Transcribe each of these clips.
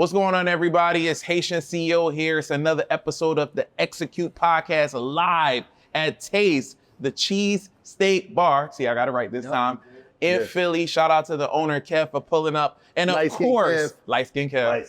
What's going on, everybody? It's Haitian CEO here. It's another episode of the Execute Podcast live at Taste, the Cheesesteak Bar. See, I got it right this time. In Philly. Shout out to the owner, Kev, for pulling up. And of course, light-skinned Kev.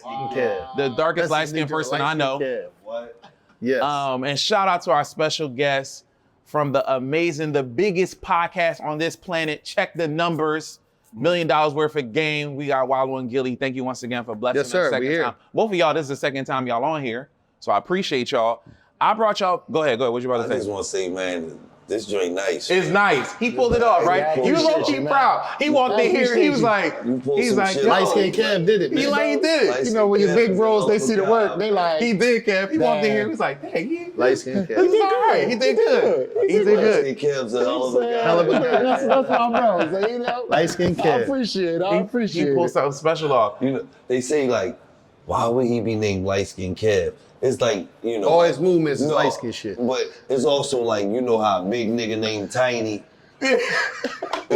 The darkest light-skinned person I know. What? Yes. And shout out to our special guest from the amazing, the biggest podcast on this planet. Check the numbers. $1 million worth of game. We got Wallo and Gillie. Thank you once again for blessing us second time. Both of y'all, this is the second time y'all on here. So I appreciate y'all. I brought y'all, go ahead. What you about to say? I just want to say, man, this joint nice. It's nice. He pulled it off, right? You low-key proud. He walked in here, he was like, light-skinned Kev did it, man. He did it. You know, when your big bros, they see the work, they like. He did, Kev. He walked in here, he was like, hey, light-skinned Kev. He did good. He did good. He did good. Light-skinned Kev's a hell of a guy. Hell of a guy. That's my bro. So, you know, Light-skinned Kev. I appreciate He it. pulled something special off. You know, they say like, why would he be named light-skinned Kev? It's like, you know. All his movements is light-skinned shit. But it's also like, you know how a big nigga named Tiny, you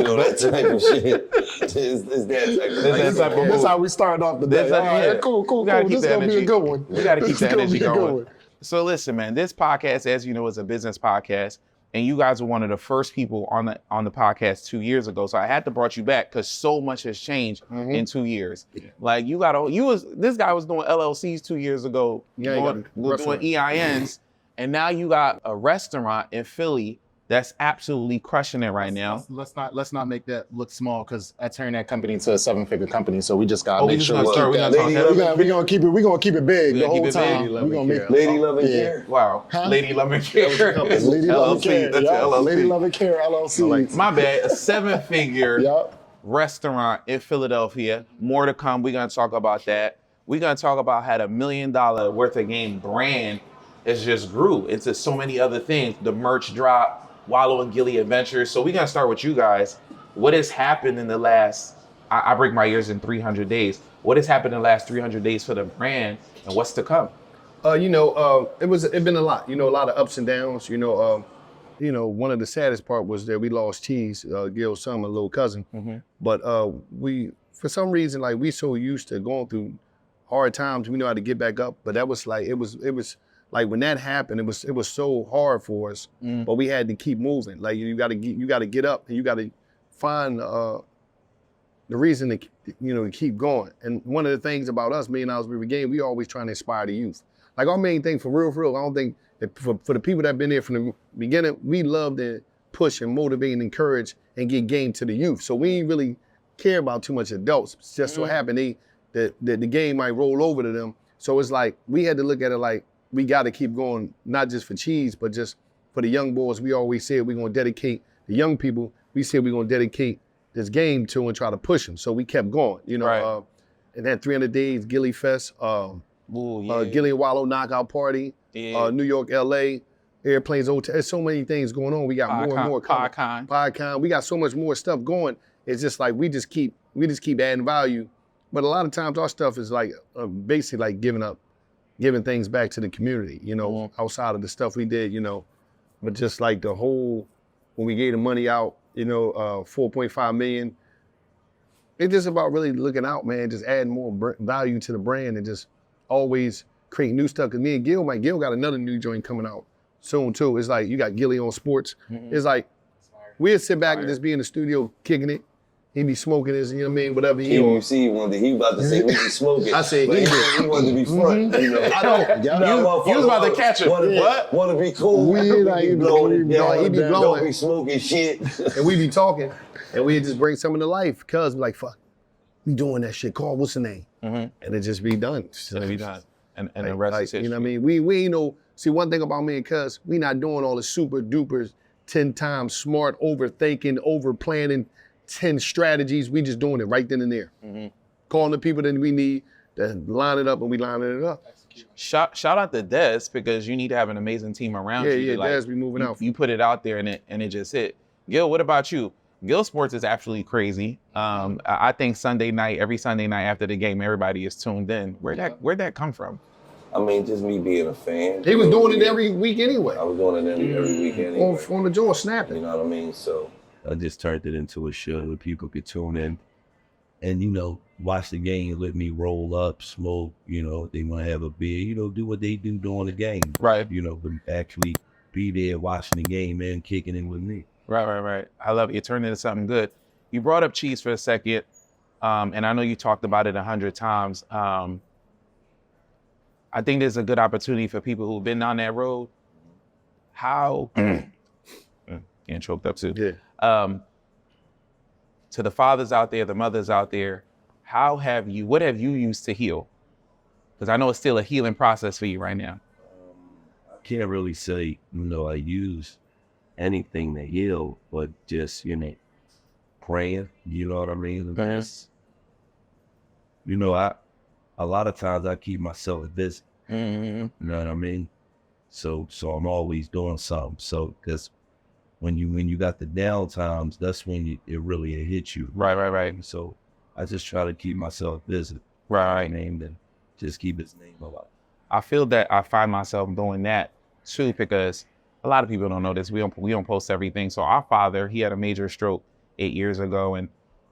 know, that type of shit. It's that type of That's how we started off the day. Cool. This is going to be a good one. We got to keep the energy going. So listen, man, this podcast, as you know, is a business podcast. And you guys were one of the first people on the podcast 2 years ago. So I had to brought you back because so much has changed in 2 years. Like this guy was doing LLCs 2 years ago, doing EINs, and now you got a restaurant in Philly that's absolutely crushing it right now. Let's not make that look small because I turned that company into a 7-figure company. So we just got to make sure we're gonna keep it big the whole time. We're gonna make Lady Love and Care. Wow. Huh? Lady Love and Care. Lady Love and Care. That's LLC. Lady Love and Care LLC. My bad. A 7-figure restaurant in Philadelphia. More to come. We're gonna talk about that. We're gonna talk about how the $1 million worth of game brand has just grew into so many other things. The merch drop. Wallo and Gillie adventures. So we're gonna start with you guys. What has happened in the last, I break my ears in 300 days. What has happened in the last 300 days for the brand and what's to come? It's been a lot, a lot of ups and downs. One of the saddest part was that we lost Cheese, Gil's son, my little cousin. But we, for some reason, like we so used to going through hard times, we know how to get back up. But that was like, it was like when that happened, it was so hard for us, but we had to keep moving. Like you got to get up and you got to find the reason to keep going. And one of the things about us, $1 Million Worth of Game, we always trying to inspire the youth. Like our main thing for real, I don't think that for the people that have been there from the beginning, we love to push and motivate and encourage and get game to the youth. So we ain't really care about too much adults. It's just so happened the game might roll over to them. So it's like we had to look at it like, we got to keep going, not just for Cheese, but just for the young boys. We always said we're going to dedicate the young people. We said we're going to dedicate this game to and try to push them. So we kept going, Right. And that 300 days, Gillie Fest, Gillie and Wallo knockout party, New York, LA, airplanes, hotel. There's so many things going on. We got more and more coming. PodCon. We got so much more stuff going. It's just like we just keep adding value. But a lot of times our stuff is like basically like giving things back to the community, outside of the stuff we did, but just like the whole, when we gave the money out, 4.5 million, it's just about really looking out, man, just adding more value to the brand and just always create new stuff. Cause me and Gil got another new joint coming out soon too. It's like, you got Gillie on sports. It's like, we'll sit back and just be in the studio kicking it. He be smoking his, whatever he on. You see, he about to say we be smoking. I said he wanted to be front. I don't. You was about to catch him. What? Want to be cool? He be blowing. Don't be smoking shit. And we be talking, and we just bring something to life. Cuz be like, fuck, we doing that shit. Call, what's the name? And it just be done. It'll be done. And the rest is history. You know what I mean? We ain't no. See, one thing about me and Cuz, we not doing all the super dupers, 10 times smart, overthinking, over planning. 10 strategies, we just doing it right then and there. Calling the people that we need to line it up, and we lining it up. Shout out to Des, because you need to have an amazing team around you. Yeah, Des be moving out. You put it out there and it just hit. Gil, what about you? Gil Sports is absolutely crazy. I think every Sunday night after the game, everybody is tuned in. Where'd that come from? I mean, just me being a fan. He was doing it every week anyway. I was doing it every week anyway. On the jaw, snapping. You know what I mean? So I just turned it into a show where people could tune in and watch the game with me, roll up, smoke. They want to have a beer. Do what they do during the game. Right. But actually be there watching the game and kicking it with me. Right. I love it. You turned into something good. You brought up cheese for a second, and I know you talked about it 100 times. I think there's a good opportunity for people who've been down that road. How, getting choked up too. Yeah. To the fathers out there, the mothers out there, what have you used to heal? Because I know it's still a healing process for you right now. I can't really say, I use anything to heal, but just, praying, you know what I mean? Just, a lot of times I keep myself busy, you know what I mean? So I'm always doing something. So, because when you got the down times, that's when it really hits you. Right. So I just try to keep myself busy. Right. And just keep his name alive. I feel that I find myself doing that truly because a lot of people don't know this. We don't post everything. So our father, he had a major stroke 8 years ago,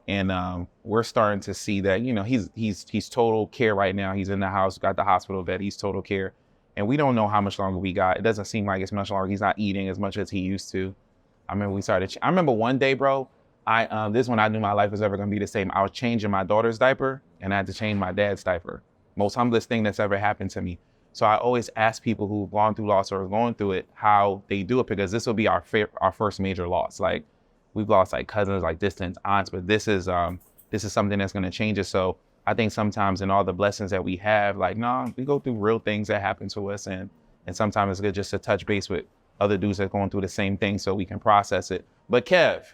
and we're starting to see that he's total care right now. He's in the house, got the hospital bed. He's total care, and we don't know how much longer we got. It doesn't seem like it's much longer. He's not eating as much as he used to. I remember one day, bro. This one I knew my life was ever gonna be the same. I was changing my daughter's diaper, and I had to change my dad's diaper. Most humblest thing that's ever happened to me. So I always ask people who've gone through loss or are going through it how they do it, because this will be our first major loss. Like, we've lost like cousins, like distant aunts, but this is something that's gonna change us. So I think sometimes in all the blessings that we have, we go through real things that happen to us, and sometimes it's good just to touch base with other dudes that are going through the same thing so we can process it. But Kev,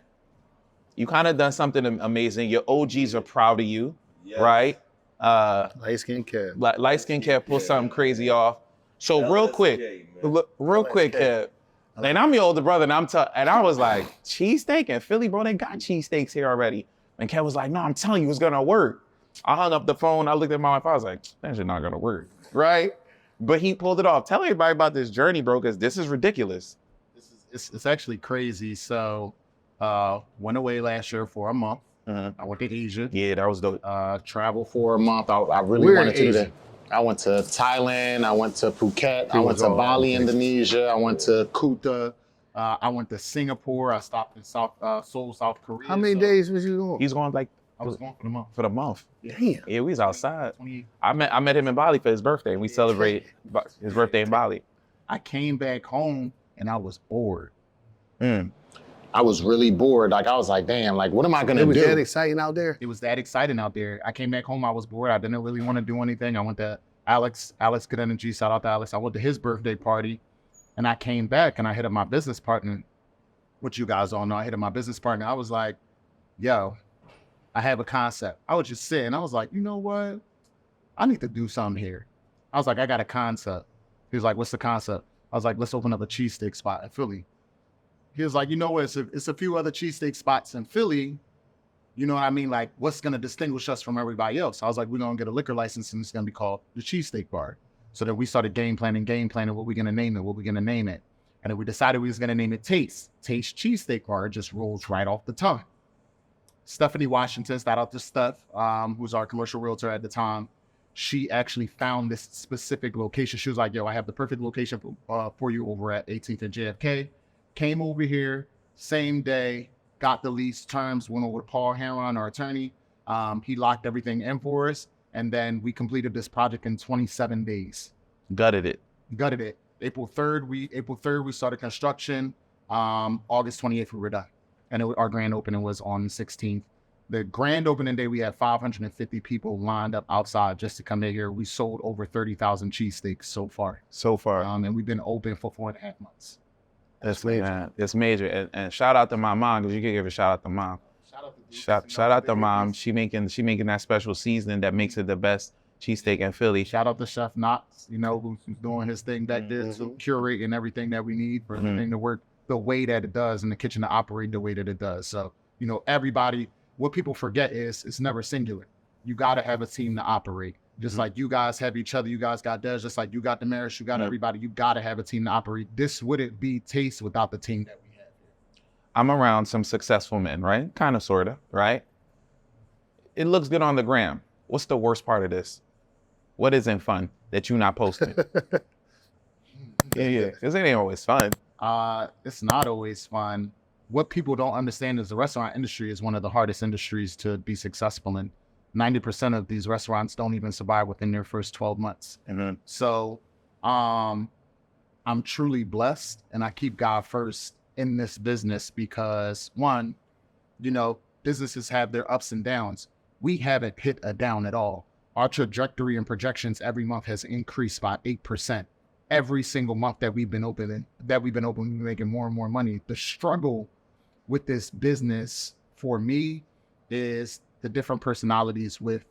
you kind of done something amazing. Your OGs are proud of you, right? Light-skinned Kev. Light-skinned Kev pulled something crazy off. So real quick, Kev, and I'm your older brother, and I was like, cheesesteak in Philly, bro, they got cheesesteaks here already. And Kev was like, no, I'm telling you, it's gonna work. I hung up the phone, I looked at my wife, I was like, that shit not gonna work, right? But he pulled it off. Tell everybody about this journey, bro, because this is ridiculous. It's actually crazy. So went away last year for a month. I went to Asia. Yeah, that was dope. Traveled for a month. I really wanted to do that. I went to Thailand. I went to Phuket. I went to Bali, Indonesia. I went to Kuta. I went to Singapore. I stopped in Seoul, South Korea. How many days was you going? He's going I was going for the month. For the month. Damn. Yeah, we was outside. I met him in Bali for his birthday. We celebrate his birthday in Bali. I came back home and I was bored. I was really bored. Like, I was like, damn, like, what am I gonna do? It was that exciting out there? It was that exciting out there. I came back home, I was bored. I didn't really want to do anything. I went to Alex Good Energy, shout out to Alex. I went to his birthday party and I came back and I hit up my business partner, which you guys all know. I hit up my business partner. I was like, yo, I have a concept. I was just sitting. I was like, you know what? I need to do something here. I was like, I got a concept. He was like, what's the concept? I was like, let's open up a cheesesteak spot in Philly. He was like, you know what? It's a few other cheesesteak spots in Philly. You know what I mean? Like, what's going to distinguish us from everybody else? I was like, we're going to get a liquor license and it's going to be called the Cheesesteak Bar. So then we started game planning what we're going to name it. And then we decided we was going to name it Taste Cheesesteak Bar. It just rolls right off the tongue. Stephanie Washington, shout out to Steph, who's our commercial realtor at the time. She actually found this specific location. She was like, yo, I have the perfect location for you over at 18th and JFK. Came over here, same day, got the lease terms, went over to Paul Heron, our attorney. He locked everything in for us. And then we completed this project in 27 days. Gutted it. April 3rd, we started construction. August 28th, we were done. And our grand opening was on the 16th. The grand opening day, we had 550 people lined up outside just to come in here. We sold over 30,000 cheesesteaks so far. And we've been open for 4.5 months. That's major. It's major. And shout out to my mom, because you can give a shout out to mom. Shout out to mom. She making that special seasoning that makes it the best cheesesteak in Philly. Shout out to Chef Knox, who's doing his thing back there, so curating everything that we need for everything to work the way that it does, and the kitchen to operate the way that it does. So, everybody, what people forget is it's never singular. You got to have a team to operate. Just like you guys have each other, you guys got Des, just like you got the Maris, you got everybody, you got to have a team to operate. This wouldn't be Taste without the team that we have here. I'm around some successful men, right? Kind of, sort of, right? it looks good on the gram. What's the worst part of this? What isn't fun that you're not posting? Yeah, because it ain't always fun. It's not always fun. What people don't understand is the restaurant industry is one of the hardest industries to be successful in. 90% of these restaurants don't even survive within their first 12 months. So I'm truly blessed, and I keep God first in this business because, one, you know, businesses have their ups and downs. We haven't hit a down at all. Our trajectory and projections every month has increased by 8%. Every single month that we've been open, we've been making more and more money. The struggle with this business for me is the different personalities with,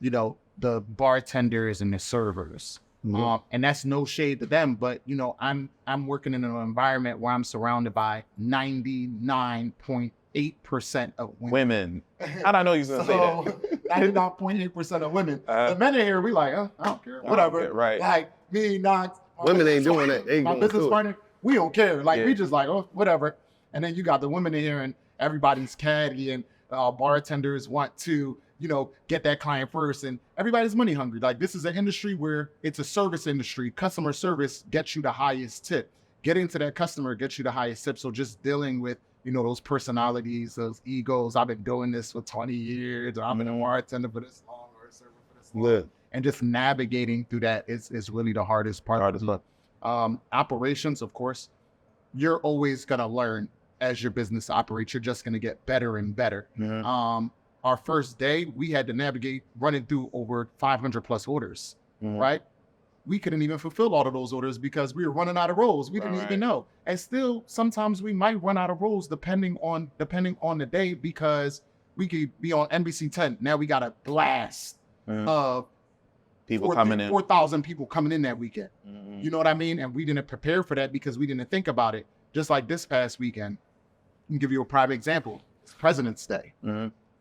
you know, the bartenders and the servers. And that's no shade to them, but you know, I'm working in an environment where I'm surrounded by 99.8% of women. I don't know you was gonna say that. 99.8% of women. The men in here, we like, I don't care, whatever. Right. Like me, not women ain't doing that. They ain't my going business through it. partner, we don't care. Like we just like, oh, whatever. And then you got the women in here, and everybody's catty, and bartenders want to, you know, get that client first, and everybody's money hungry. Like this is an industry where it's a service industry. Customer service gets you the highest tip. Getting to that customer gets you the highest tip. So just dealing with, you know, those personalities, those egos. I've been doing this for 20 years. Or I've been a bartender for this long, or a server for this long. And just navigating through that is really the hardest part. Operations, of course, you're always gonna learn as your business operates. You're just gonna get better and better. Our first day, we had to navigate running through over 500 plus orders, right? We couldn't even fulfill all of those orders because we were running out of rolls. We didn't even know. And still, sometimes we might run out of rolls depending on the day, because we could be on NBC 10. Now we got a blast of people coming in. 4,000 people coming in that weekend. You know what I mean? And we didn't prepare for that because we didn't think about it. Just like this past weekend, I'll give you a private example. It's President's Day.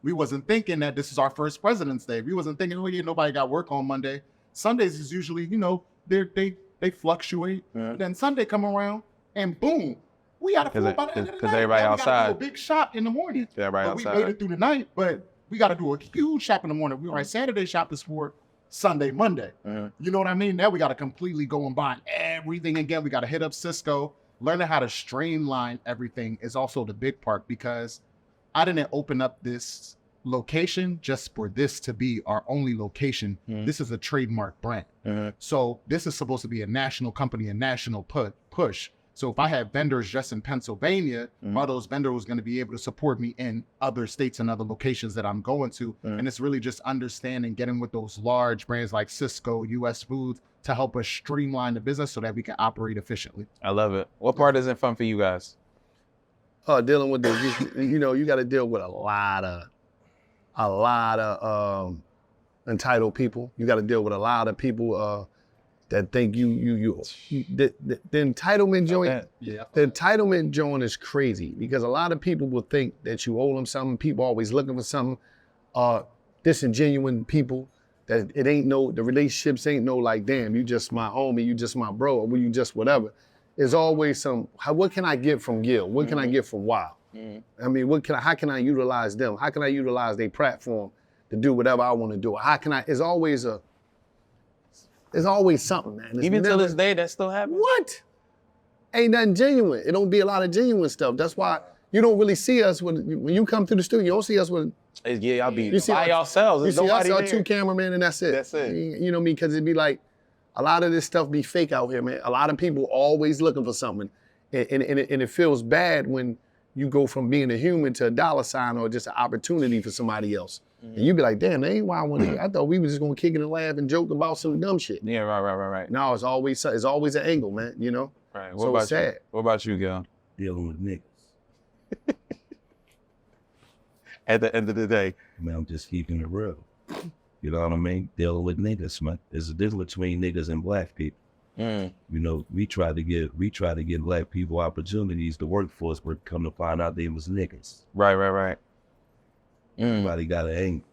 We wasn't thinking that this is our first President's Day. We wasn't thinking, oh yeah, nobody got work on Monday. Sundays is usually, you know, they fluctuate. Then Sunday come around and boom, we got to fill by the end of the night. Everybody outside. We got to do a big shop in the morning. Everybody outside. We made it through the night, but we got to do a huge shop in the morning. We were Saturday shop is for Sunday, Monday. You know what I mean? Now we got to completely go and buy everything again. We got to hit up Cisco. Learning how to streamline everything is also the big part, because I didn't open up this location just for this to be our only location. This is a trademark brand. So this is supposed to be a national company, a national push. So if I have vendors just in Pennsylvania, all those vendors going to be able to support me in other states and other locations that I'm going to. And it's really just understanding, getting with those large brands like Cisco, US Foods, to help us streamline the business so that we can operate efficiently. I love it. What part isn't fun for you guys? Dealing with the, you know, you got to deal with a lot of entitled people. You got to deal with a lot of people that think the entitlement joint. The entitlement joint is crazy, because a lot of people will think that you owe them something. People always looking for something. Disingenuine people. That it ain't no, the relationships ain't no like, damn, you just my homie, you just my bro, or you just whatever. There's always some, what can I get from Gil? What can I get from Wallo? I mean, how can I utilize them? How can I utilize their platform to do whatever I want to do? How can I, there's always something, man. It's Even till this day, that still happens? What? Ain't nothing genuine. It don't be a lot of genuine stuff. That's why you don't really see us when you come to the studio, you don't see us with, y'all be by yourselves. You see us, our two cameramen, and that's it. That's it. You know what I mean? Because it'd be like, a lot of this stuff be fake out here, man. A lot of people always looking for something. And it feels bad when you go from being a human to a dollar sign or just an opportunity for somebody else. And you be like, damn, that ain't why I want to. I thought we was just gonna kick it and laugh and joke about some dumb shit. Yeah, right. No, it's always an angle, man. You know. Right. So it's sad. What about you, Gil? Dealing with niggas. At the end of the day, I mean, I'm just keeping it real. You know what I mean? Dealing with niggas, man. There's a difference between niggas and black people. You know, we try to give black people opportunities to work for us, but come to find out they was niggas. Right. Everybody got an angle.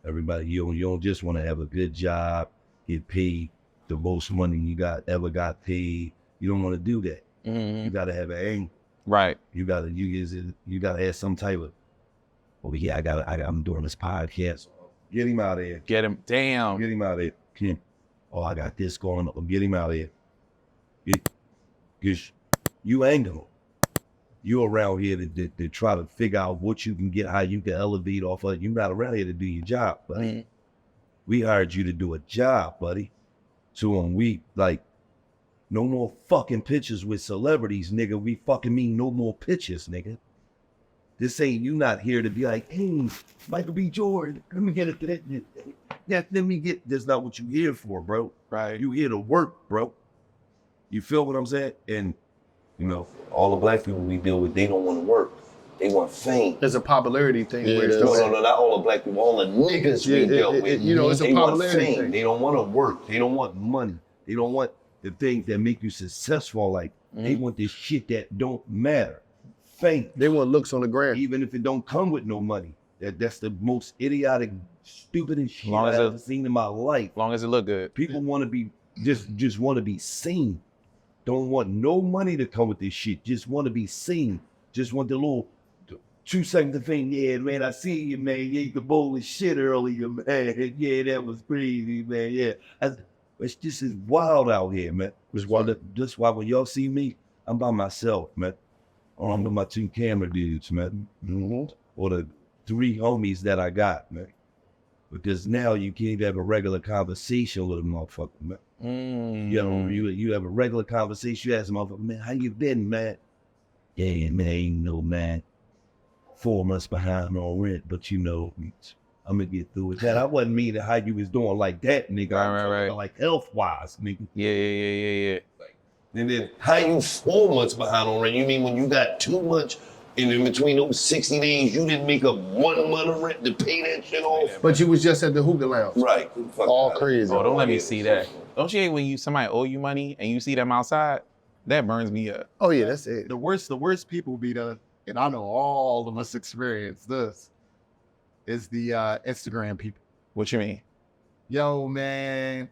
Everybody, you don't just want to have a good job, get paid the most money you ever got paid. You don't want to do that. You got to have an angle. Right. You got to have some type of oh yeah, I'm doing this podcast. Get him out of here. Get him. Damn. Get him out of here. Kim. Oh, I got this going on. Get him out of here. Because you ain't gonna. You around here to try to figure out what you can get, how you can elevate off of it. You're not around here to do your job, buddy. We hired you to do a job, buddy. So when we, like, no more fucking pictures with celebrities, nigga. We fucking mean no more pictures, nigga. This ain't, you not here to be like, hey, Michael B. Jordan, let me get it. Let me get, that's not what you here for, bro. Right. You here to work, bro. You feel what I'm saying? And, you know, all the black people we deal with, they don't want to work. They want fame. There's a popularity thing. Where it's No, not all the black people, all the niggas we dealt with. You know, it's a popularity thing. They don't want to work. They don't want money. They don't want the things that make you successful. Like, they want this shit that don't matter. Fame. They want looks on the ground. Even if it don't come with no money. That's the most idiotic, stupidest shit I've ever seen in my life. As long as it look good. People want to be, just want to be seen. Don't want no money to come with this shit. Just want to be seen. Just want the little 2 seconds of fame. Yeah, man, I see you, man. You ate the bowl of shit earlier, man. Yeah, that was crazy, man. Yeah. It's just is wild out here, man. That's why when y'all see me, I'm by myself, man. Or I'm with my 2 camera dudes, man. Or the 3 homies that I got, man. Because now you can't even have a regular conversation with a motherfucker, man. You know, you have a regular conversation, you ask a motherfucker, man, how you been, man? Yeah, man, you know, man, 4 months behind on rent, but you know, I'm gonna get through it. That I wasn't meaning how you was doing like that, nigga. Right. Like health-wise, nigga. Yeah. And then how you 4 months behind on rent? You mean when you got too much, and in between those 60 days, you didn't make up 1 month of rent to pay that shit off? But you was just at the hookah lounge. Right. All crazy. Oh, don't let me see that. Don't you hate when somebody owe you money and you see them outside? That burns me up. Oh yeah, that's it. The worst people be the, and I know all of us experience this, is the Instagram people. What you mean? Yo, man,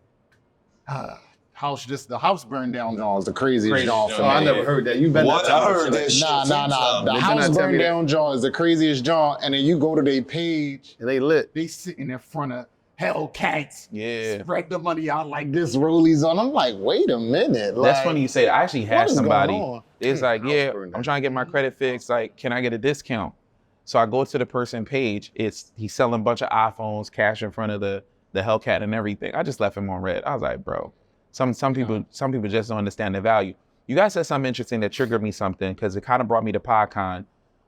the house burned down. Jaw is the craziest jaw. Oh, I never heard that. You better not tell I me heard that shit. Nah. The house burned down jaw is the craziest jaw, and then you go to their page, and they lit. they sitting in front of Hellcats. Yeah. Spread the money out like this, rollies on. I'm like, wait a minute. That's funny you say. I actually had somebody. Going on? It's like, yeah, I'm trying to get my credit fixed. Like, can I get a discount? So I go to the person page. He's selling a bunch of iPhones, cash in front of the Hellcat and everything. I just left him on red. I was like, bro, some people just don't understand the value. You guys said something interesting that triggered me something because it kind of brought me to PodCon,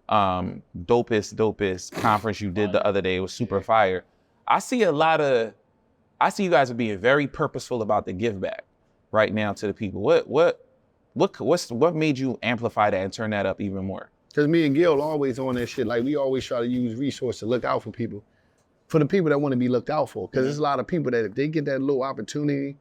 dopest conference you did the other day. It was super fire. I see you guys are being very purposeful about the give back right now to the people. What made you amplify that and turn that up even more? Because me and Gil always on that shit. Like we always try to use resources to look out for people. For the people that want to be looked out for. Because there's a lot of people that if they get that little opportunity,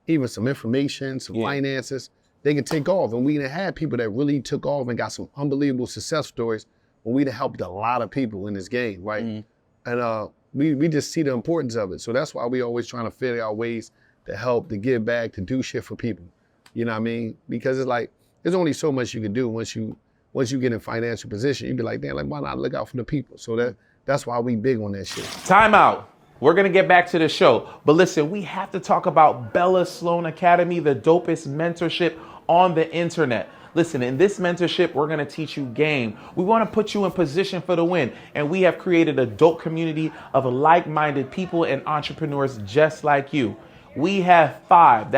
even some information, some finances, they can take off. And we done had people that really took off and got some unbelievable success stories when we done helped a lot of people in this game, right? And we just see the importance of it. So that's why we always trying to figure out ways to help, to give back, to do shit for people. You know what I mean? Because it's like, there's only so much you can do once you get in financial position. You be like, damn, like why not look out for the people? So that's why we big on that shit. Time out. We're gonna get back to the show. But listen, we have to talk about Bella Sloan Academy, the dopest mentorship on the internet. Listen, in this mentorship, we're gonna teach you game. We wanna put you in position for the win. And we have created a dope community of like-minded people and entrepreneurs just like you. We have 5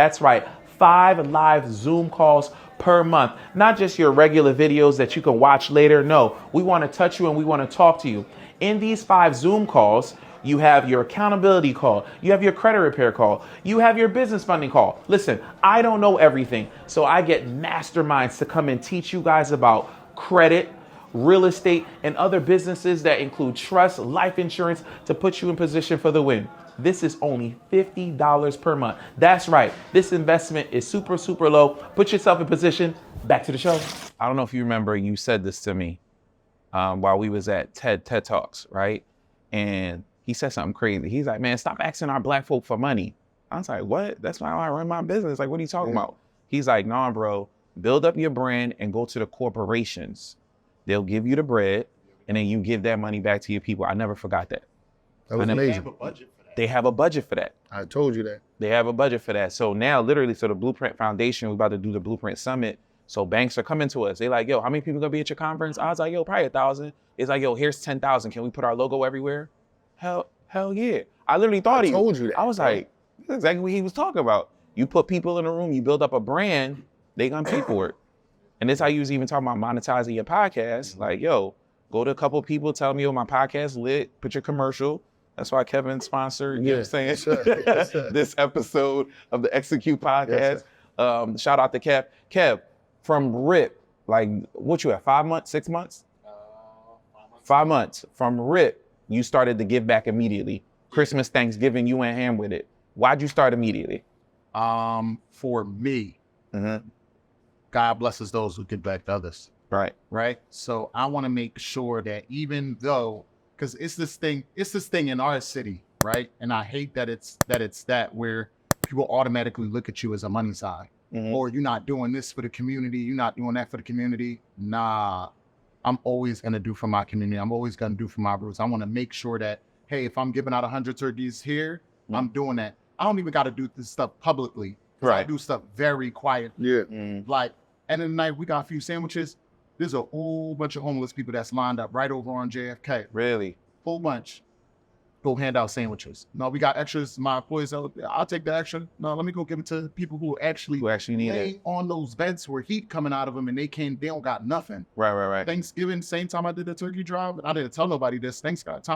live Zoom calls per month. Not just your regular videos that you can watch later. No, we wanna touch you and we wanna talk to you. In these 5 Zoom calls, you have your accountability call. You have your credit repair call. You have your business funding call. Listen, I don't know everything, so I get masterminds to come and teach you guys about credit, real estate, and other businesses that include trust, life insurance to put you in position for the win. This is only $50 per month. That's right. This investment is super, super low. Put yourself in position. Back to the show. I don't know if you remember, you said this to me while we was at TED Talks, right? And he said something crazy. He's like, man, stop asking our black folk for money. I was like, what? That's not how I run my business. Like, what are you talking about? He's like, nah, bro, build up your brand and go to the corporations. They'll give you the bread. and then you give that money back to your people. I never forgot that. That was amazing. They have a budget for that. I told you that. They have a budget for that. So now, literally, so the Blueprint Foundation, we're about to do the Blueprint Summit. So banks are coming to us. They like, yo, how many people gonna be at your conference? I was like, yo, probably 1,000. It's like, yo, here's 10,000. Can we put our logo everywhere? Hell yeah. I literally thought I told you that. I was like, that's exactly what he was talking about. You put people in a room, you build up a brand, they gonna pay for it. And this how you was even talking about monetizing your podcast. Like, yo, go to a couple of people, tell me, yo, my podcast lit, put your commercial. That's why Kevin sponsored, you know what I'm saying? Yes, sir. Yes, sir. This episode of the Execute podcast. Yes, Shout out to Kev. Kev, from RIP, like what you at, 5 months, 6 months? 5 months. From RIP, you started to give back immediately. Christmas, Thanksgiving, you went ham with it. Why'd you start immediately? For me, God blesses those who give back to others. Right. Right. So I want to make sure that even though, because it's this thing in our city, right? And I hate that it's that where people automatically look at you as a money sign. Or you're not doing this for the community, you're not doing that for the community. Nah, I'm always gonna do for my community. I'm always gonna do for my roots. I want to make sure that, hey, if I'm giving out 100 turkeys here, I'm doing that. I don't even got to do this stuff publicly. Right. I do stuff very quiet. Yeah. Like, end of the night, we got a few sandwiches. There's a whole bunch of homeless people that's lined up right over on JFK. Really? Whole bunch. Go hand out sandwiches. No, we got extras. My employees, I'll take the extra. No, let me go give it to people who actually need lay it. on those beds where heat coming out of them and they don't got nothing. Right. Thanksgiving, same time I did the turkey drive, I didn't tell nobody this. Thanks God.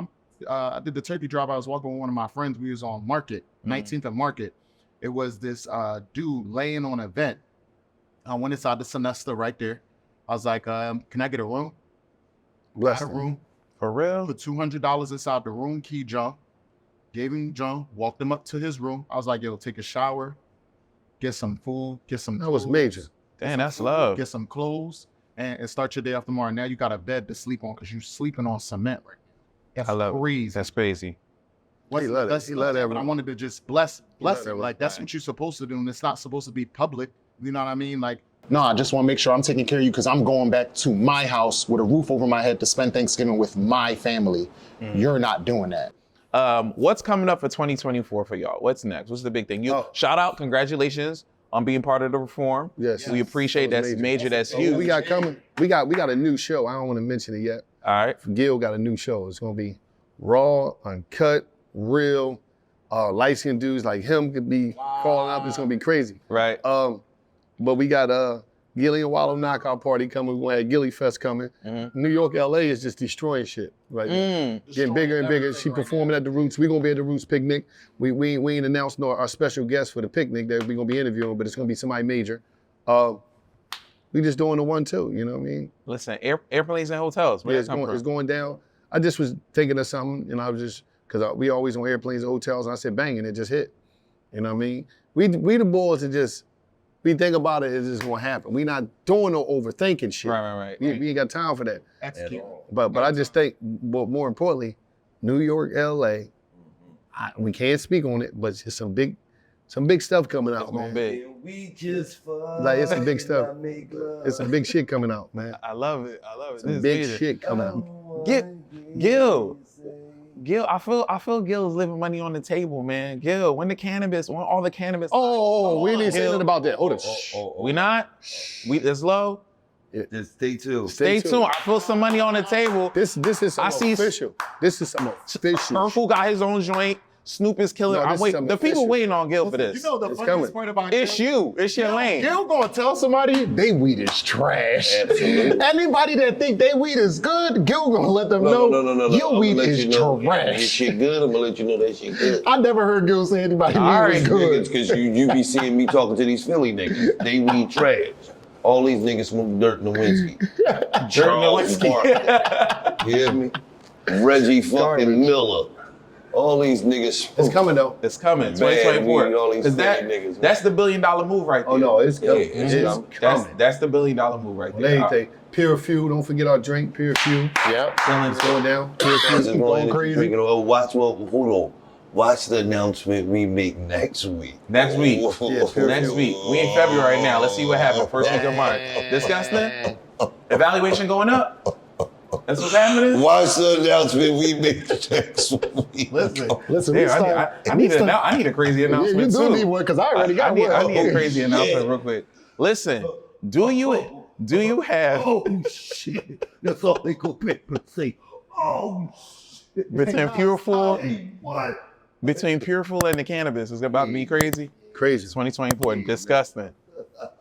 I did the turkey drive. I was walking with one of my friends. We was on Market, 19th of Market. It was this dude laying on a vent. I went inside the Sonesta right there. I was like, can I get a room? Bless Got a him. room. For real? Put $200 inside the room key, John. Gave him John, walked him up to his room. I was like, yo, take a shower, get some food, get some That was clothes, major. Damn, that's love. Get some clothes, and start your day off tomorrow. Now you got a bed to sleep on because you're sleeping on cement right now. That's I love crazy. it. That's crazy. He let it. He let But I everyone. wanted to just bless let it. everyone. Like, that's what you're supposed to do, and it's not supposed to be public. You know what I mean? Like, No, I just want to make sure I'm taking care of you because I'm going back to my house with a roof over my head to spend Thanksgiving with my family. You're not doing that. What's coming up for 2024 for y'all? What's next? What's the big thing? Shout out, congratulations on being part of the reform. Yes. We appreciate That was that's major, that's Oh, huge. we got coming. We got a new show. I don't want to mention it yet. All right. Gil got a new show. It's gonna be raw, uncut, real. Light-skinned dudes like him could be calling up. It's gonna be crazy. Right. But we got Gillie and Wallo knockout party coming. We're gonna have Gillie Fest coming. New York, LA is just destroying shit. Right now. Getting bigger and bigger. She performing at the Roots. We're gonna be at the Roots picnic. We ain't announced our special guest for the picnic that we're gonna be interviewing, but it's gonna be somebody major. We just doing the 1-2, you know what I mean? Listen, airplanes and hotels. Where Yeah, that it's going down. I just was thinking of something, and I was just, because we always on airplanes and hotels, and I said, bang, and it just hit. You know what I mean? We the boys that just, we think about it, it's just gonna happen. We not doing no overthinking shit. Right. We ain't got time for that. execute. But I just think, well, more importantly, New York, LA, we can't speak on it, but it's just some big stuff coming out, man. Big. We just Like, it's some big stuff. It's some big shit coming out, man. I love it. Some big shit coming out. Gil, I feel Gil is leaving money on the table, man. Gil, when all the cannabis. Oh, we didn't say Gil. nothing about that. Hold on. We not? It's low? Just stay tuned. Stay tuned. I feel some money on the table. This is I something see- official. This is something official. Purple got his own joint. Snoop is killing. No, I'm this is waiting. something The people official. waiting on Gil for this. You know the It's funniest coming. part about It's you. It's your lane. Gil gonna tell somebody they weed is trash. Absolutely. Anybody that think they weed is good, Gil gonna let them know your I'ma weed let is you know that trash. shit good. I'm gonna let you know that shit good. I never heard Gil say anybody weed All was right, good. Because you be seeing me talking to these Philly niggas. They weed trash. All these niggas smoke dirt Nowinski. Charles Barkley. You hear me? Reggie fucking Miller. All these niggas. It's coming though. It's coming. Bad weed, 2024. all these 'Cause Philly niggas, man. that's the $1 billion move right there. Oh no, it's coming. Yeah, it's coming. coming. That's the $1 billion move right On there. anything. Pure Fuel, don't forget our drink, Pure Fuel. Yep. It's going down. Pure Guys Fuel, are keep going to crazy. drinking. Oh, hold on. Watch the announcement we make next week. Next week. Yeah, Pure Next Fuel. week. We in February right now. Let's see what happens. First week of March. Disgusting. Evaluation going up. That's what's happening? Watch the announcement. We make the next Listen, Damn, I need a crazy announcement you too. do need one because I already got one. I need a crazy announcement real quick. Listen, do you have Oh shit! That's all they go back and say. Oh shit! between Pureful What? and the cannabis is about to be crazy? Crazy. 2024, disgusting.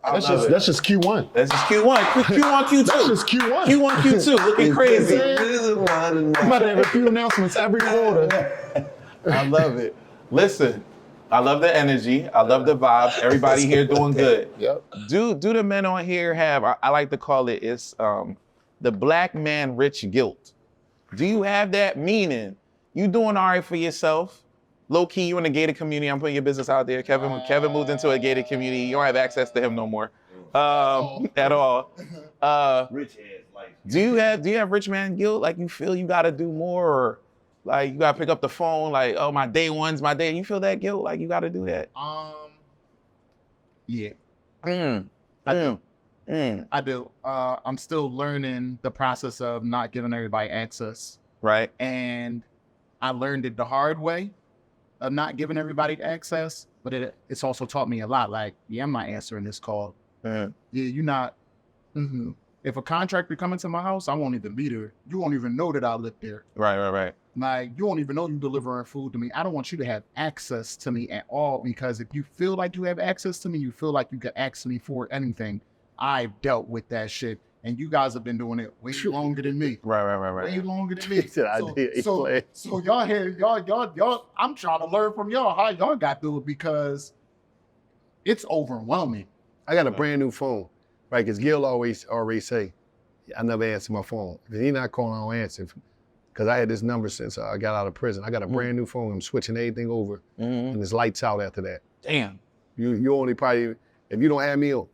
That's just Q1. That's just Q1, Q1, Q2. That's just Q1. Q1, Q2, looking crazy. I'm about to have a few announcements every quarter. I love it. Listen, I love the energy. I love the vibes. Everybody here doing good. Yep. Do the men on here have, I like to call it, it's the black man rich guilt. Do you have that? Meaning, you doing all right for yourself. Low key, you in a gated community. I'm putting your business out there. Kevin moved into a gated community. You don't have access to him no more at all. Rich ass life. Do you have rich man guilt? Like you feel you gotta do more, or like you gotta pick up the phone, like, oh, my day one's my day. You feel that guilt? Like you gotta do that? Yeah, I I do. I'm still learning the process of not giving everybody access. Right. And I learned it the hard way of not giving everybody access, but it's also taught me a lot. Like, yeah, I'm not answering this call. Yeah, you're not. If a contractor come into my house, I won't even be there. You won't even know that I live there. Right. Like, you won't even know you're delivering food to me. I don't want you to have access to me at all, because if you feel like you have access to me, you feel like you can ask me for anything. I've dealt with that shit. And you guys have been doing it way longer than me. Right. Way longer than me. So y'all here, y'all, I'm trying to learn from y'all how y'all got through it, because it's overwhelming. I got a brand new phone, right? Because Gil always say, I never answer my phone. If he's not calling, I don't answer. Because I had this number since I got out of prison. I got a brand new phone. I'm switching everything over, and it's lights out after that. Damn. You only probably, if you don't have me, you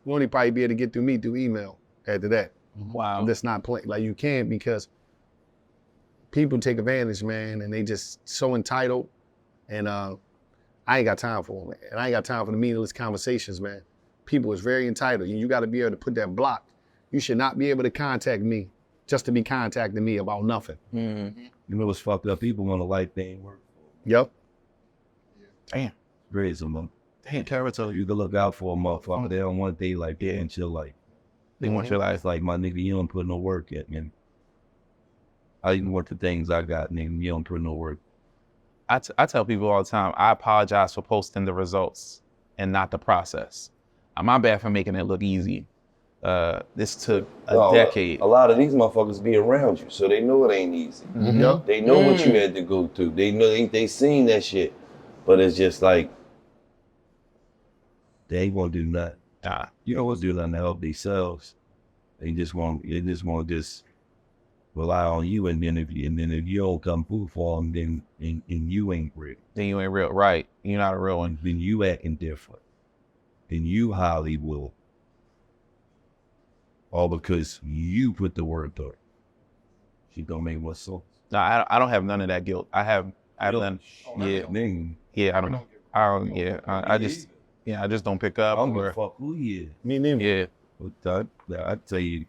only probably be able to get through me through email after that. Wow. I'm just not playing. Like, you can't, because people take advantage, man, and they just so entitled. And I ain't got time for them, man. And I ain't got time for the meaningless conversations, man. People is very entitled. You got to be able to put that block. You should not be able to contact me just to be contacting me about nothing. You know what's fucked up? People want a life they ain't work for. Yep. Damn. Raise them up. Damn. Territory. You can look out for a motherfucker. They don't want they like, they want your life. They want your life. It's like, my nigga, you don't put no work in, man. I even work the things I got, nigga. You don't put no work. I tell people all the time, I apologize for posting the results and not the process. My bad for making it look easy. This took a decade. A lot of these motherfuckers be around you, so they know it ain't easy. Yep. They know what you had to go through. They know they seen that shit, but it's just like, They ain't gonna do nothing. Nah. You know what's do nothing to help themselves. They just want to rely on you, and then if you don't come through for them, then you ain't real. Then you ain't real. Right. You're not a real one. Then you acting different. Then you Hollywood. All because you put the word through it. She don't make what's so. Nah, I don't have none of that guilt. I have none. Yeah, I just don't pick up. I don't give a fuck who you is. Me neither. Yeah. I tell you,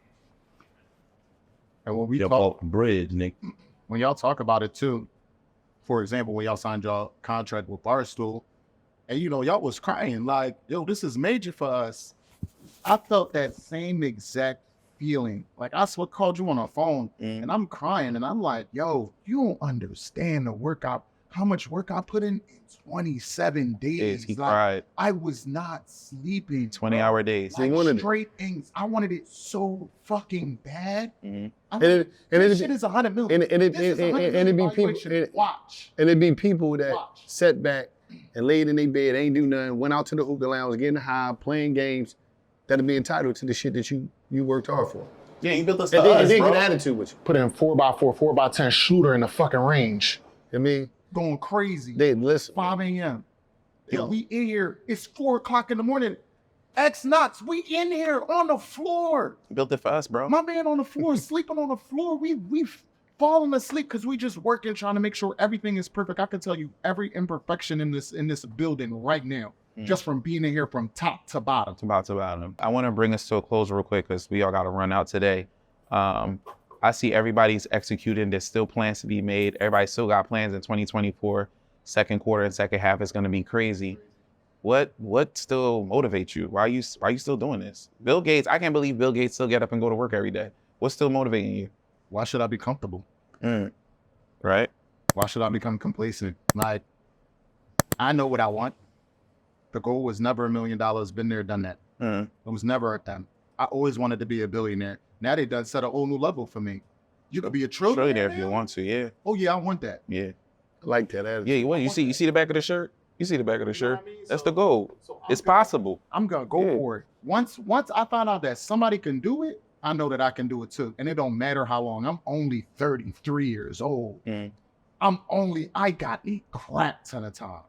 And when we jump talk, off the bridge, Nick. when y'all talk about it too, for example, when y'all signed y'all contract with Barstool, and y'all was crying like, yo, this is major for us. I felt that same exact feeling. Like, I called you on the phone, and I'm crying, and I'm like, yo, you don't understand how much work I put in 27 days. He Like, cried. I was not sleeping. 20-hour days. Like, wanted it. straight things. I wanted it so fucking bad. Mhm. This shit is $100 million. And it'd be people. Watch. And it'd be people that Watch. sat back and laid in their bed, ain't do nothing, went out to the hookah lounge, getting high, playing games, that'd be entitled to the shit that you worked hard for. Yeah, you built this And stuff. then get an attitude with you. Put in 4x4, 4x10 shooter in the fucking range. I mean, Going crazy. they listen. 5 a.m. Yo, we in here. It's 4 o'clock in the morning. X-Knots, we in here on the floor. Built it for us, bro. My man on the floor, sleeping on the floor. We've fallen asleep because we just working, trying to make sure everything is perfect. I can tell you every imperfection in this building right now, just from being in here from top to bottom. About him. I want to bring us to a close real quick because we all got to run out today. I see everybody's executing. There's still plans to be made. Everybody still got plans in 2024. Second quarter and second half is going to be crazy. What still motivates you? Why are you still doing this? Bill Gates, I can't believe Bill Gates still get up and go to work every day. What's still motivating you? Why should I be comfortable? Right? Why should I become complacent? Like, I know what I want. The goal was never $1 million. Been there, done that. It was never at them. I always wanted to be a billionaire. Now they done set a whole new level for me. You could be a trillionaire If you want to, yeah. Oh yeah, I want that. Yeah. I like that attitude. Yeah, you see the back of the shirt? You see the back of the shirt? That's the goal. It's possible. I'm gonna go for it. Once I find out that somebody can do it, I know that I can do it too. And it don't matter how long. I'm only 33 years old. I got a crap ton of time.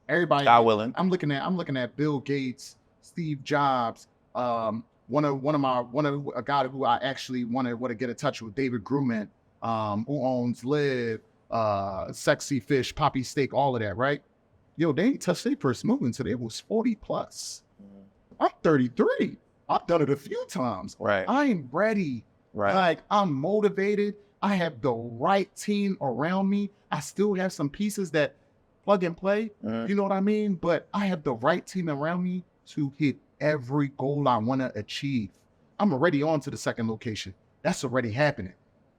Everybody, God willing. I'm looking at Bill Gates, Steve Jobs, a guy who I actually want to get in touch with, David Grumman, who owns Live, Sexy Fish, Poppy Steak, all of that, right? Yo, they ain't touched their first move until they was 40 plus. I'm 33. I've done it a few times. Right. I am ready. Right. Like, I'm motivated. I have the right team around me. I still have some pieces that plug and play. You know what I mean? But I have the right team around me to hit every goal I want to achieve. I'm already on to the second location. That's already happening.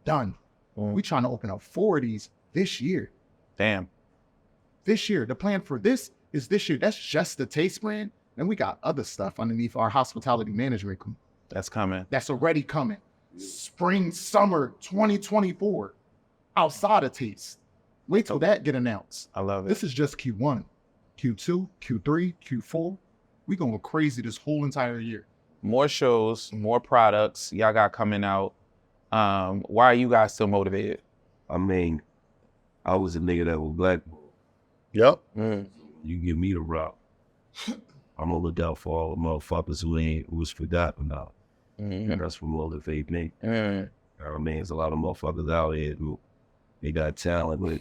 Done. We trying to open up 4 of these this year. Damn. This year. The plan for this is this year. That's just the taste brand. And we got other stuff underneath our hospitality management. That's coming. That's already coming. Spring, summer 2024. Outside of taste. Wait till that get announced. I love it. This is just Q1. Q2, Q3, Q4. We going crazy this whole entire year. More shows, more products y'all got coming out. Why are you guys still motivated? I mean, I was a nigga that was black. Yep. You give me the rock. I'm gonna look out for all the motherfuckers who was forgotten about. And that's what motivate me. You know what I mean? There's a lot of motherfuckers out here who they got talent, but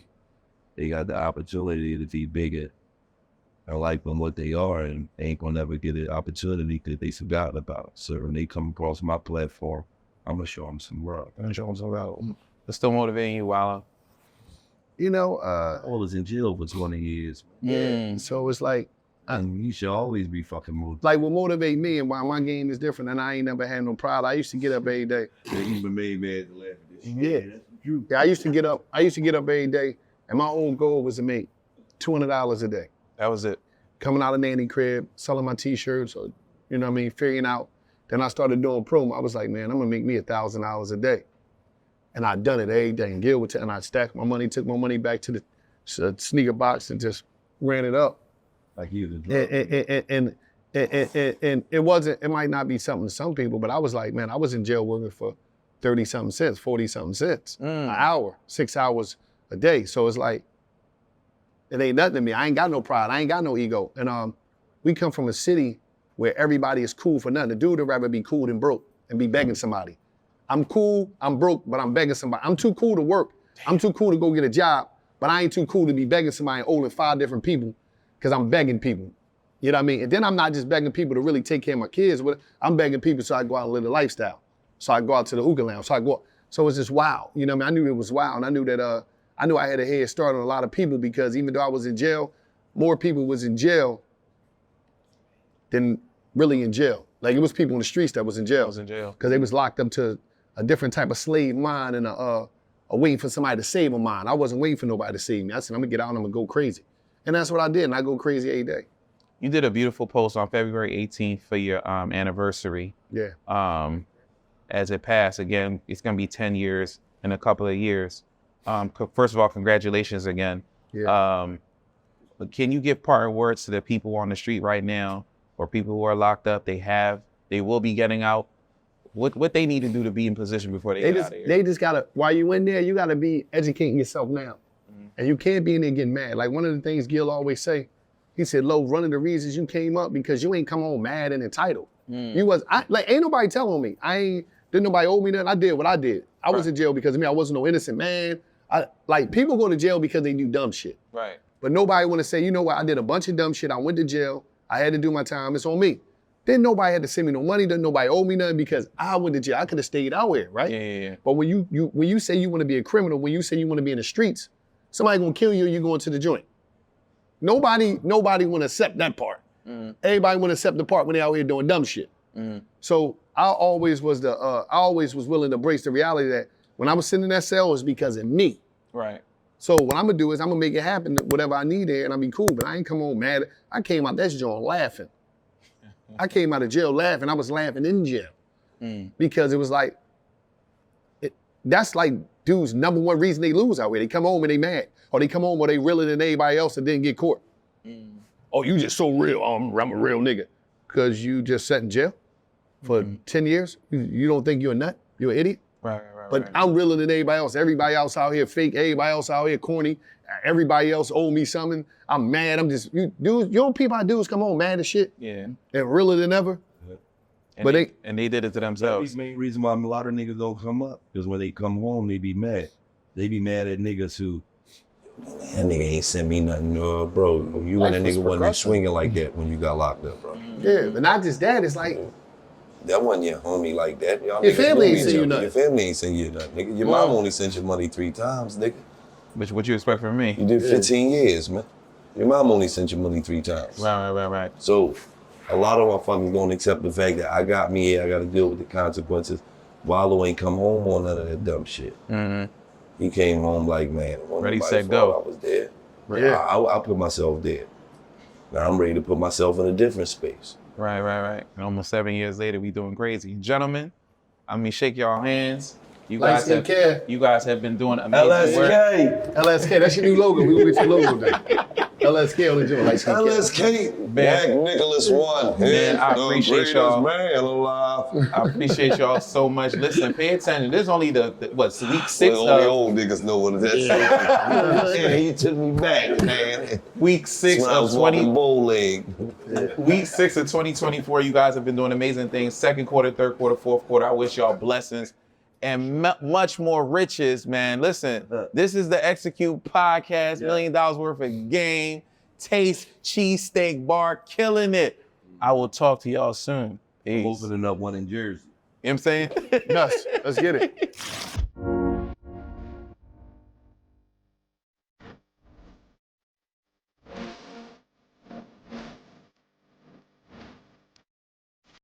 they got the opportunity to be bigger. I like them what they are, and they ain't gonna never get an opportunity because they forgotten about it. So when they come across my platform, I'm gonna show them some love. I'm gonna show them some love. What's still motivating you, Wallo? You know, I was in jail for 20 years. so it's like, And you should always be fucking moved. like what motivate me and why my game is different, and I ain't never had no pride. I used to get up every day. Even made me to laugh at this. Yeah, I used to get up every day, and my own goal was to make $200 a day. That was it. Coming out of nanny crib, selling my t-shirts, or, you know what I mean, figuring out. Then I started doing promo. I was like, man, I'm gonna make me $1,000 a day. And I done it every day. And Gil would and I stacked my money, took my money back to the sneaker box and just ran it up. Like he was a drug. And it wasn't, it might not be something to some people, but I was like, man, I was in jail working for 30-something cents, 40-something cents, an hour, 6 hours a day. So it's like, it ain't nothing to me. I ain't got no pride. I ain't got no ego. And we come from a city where everybody is cool for nothing. The dude would rather be cool than broke and be begging somebody. I'm cool, I'm broke, but I'm begging somebody. I'm too cool to work. I'm too cool to go get a job, but I ain't too cool to be begging somebody and owing 5 different people because I'm begging people. You know what I mean? And then I'm not just begging people to really take care of my kids. I'm begging people so I go out and live the lifestyle. So I go out to the hookah lounge. So it's just wild. You know what I mean? I knew it was wild. And I knew that I had a head start on a lot of people because even though I was in jail, more people was in jail than really in jail. Like it was people in the streets that was in jail. Because they was locked up to a different type of slave mind and a waiting for somebody to save a mind. I wasn't waiting for nobody to save me. I said, I'm gonna get out and I'm gonna go crazy. And that's what I did, and I go crazy every day. You did a beautiful post on February 18th for your anniversary. Yeah. As it passed, again, it's gonna be 10 years in a couple of years. First of all, congratulations again. Yeah. But can you give parting words to the people on the street right now, or people who are locked up, they will be getting out, what they need to do to be in position before they get out of here? They just gotta, while you in there, you gotta be educating yourself now. And you can't be in there getting mad. Like one of the things Gil always say, he said, Lo, one of the reasons you came up because you ain't come home mad and entitled. Ain't nobody telling me. Didn't nobody owe me nothing. I did what I did. I was in jail because of me. I wasn't no innocent man. People go to jail because they do dumb shit. Right. But nobody want to say, you know what, I did a bunch of dumb shit. I went to jail. I had to do my time. It's on me. Then nobody had to send me no money, then nobody owed me nothing because I went to jail. I could have stayed out here, right? Yeah. But when you say you want to be a criminal, when you say you want to be in the streets, somebody gonna kill you and you going to the joint. Nobody want to accept that part. Everybody want to accept the part when they out here doing dumb shit. So I always was willing to embrace the reality that when I was sitting in that cell, it was because of me. Right. So what I'm gonna do is I'm gonna make it happen, whatever I need there, and I'll be cool. But I ain't come home mad. I came out that joint laughing. I came out of jail laughing. I was laughing in jail because it was like, that's like dudes' number one reason they lose out here. They come home and they mad, or they come home or they realer than everybody else and didn't get caught. Oh, you just so real. I'm a real nigga. Because you just sat in jail for 10 years? You don't think you're a nut? You're an idiot? Right. But I'm realer than everybody else. Everybody else out here fake. Everybody else out here corny. Everybody else owe me something. I'm mad. I'm just, dudes, you know people how dudes come home mad as shit? Yeah. And realer than ever? And they did it to themselves. That's the main reason why a lot of niggas don't come up. Because when they come home, they be mad. They be mad at niggas who, that nigga ain't sent me nothing, bro. You and that nigga wasn't swinging like that when you got locked up, bro. Yeah, but not just that. It's like, that wasn't your homie like that. Y'all your family ain't send you nothing. Your family ain't send you nothing, nigga. Your mom only sent you money 3 times, nigga. Which what you expect from me? You did 15 years, man. Your mom only sent you money 3 times. Right. So a lot of motherfuckers don't accept the fact that I got me here, I gotta deal with the consequences. Wallo ain't come home on none of that dumb shit. He came home like, man, ready, set, go. I was dead. Yeah. I put myself dead. Now I'm ready to put myself in a different space. Right. And almost 7 years later, we doing crazy. Gentlemen, shake y'all hands. You guys have been doing amazing work. LSK, that's your new logo. We with your logo there. LSK on the joint. LSK, Jack Nicholas 1. Man, I appreciate y'all. Man alive. I appreciate y'all so much. Listen, pay attention. This is only week 6 Well, only old niggas know what it is. Yeah, he took me back, man. Week 6 of Week 6 of 2024. You guys have been doing amazing things. Second quarter, third quarter, fourth quarter. I wish y'all blessings and much more riches, man. Listen, this is the Execute Podcast, $1 million worth of game. Taste Cheesesteak Bar, killing it. I will talk to y'all soon. Peace. Opening up one in Jersey. You know what I'm saying? Yes, let's get it.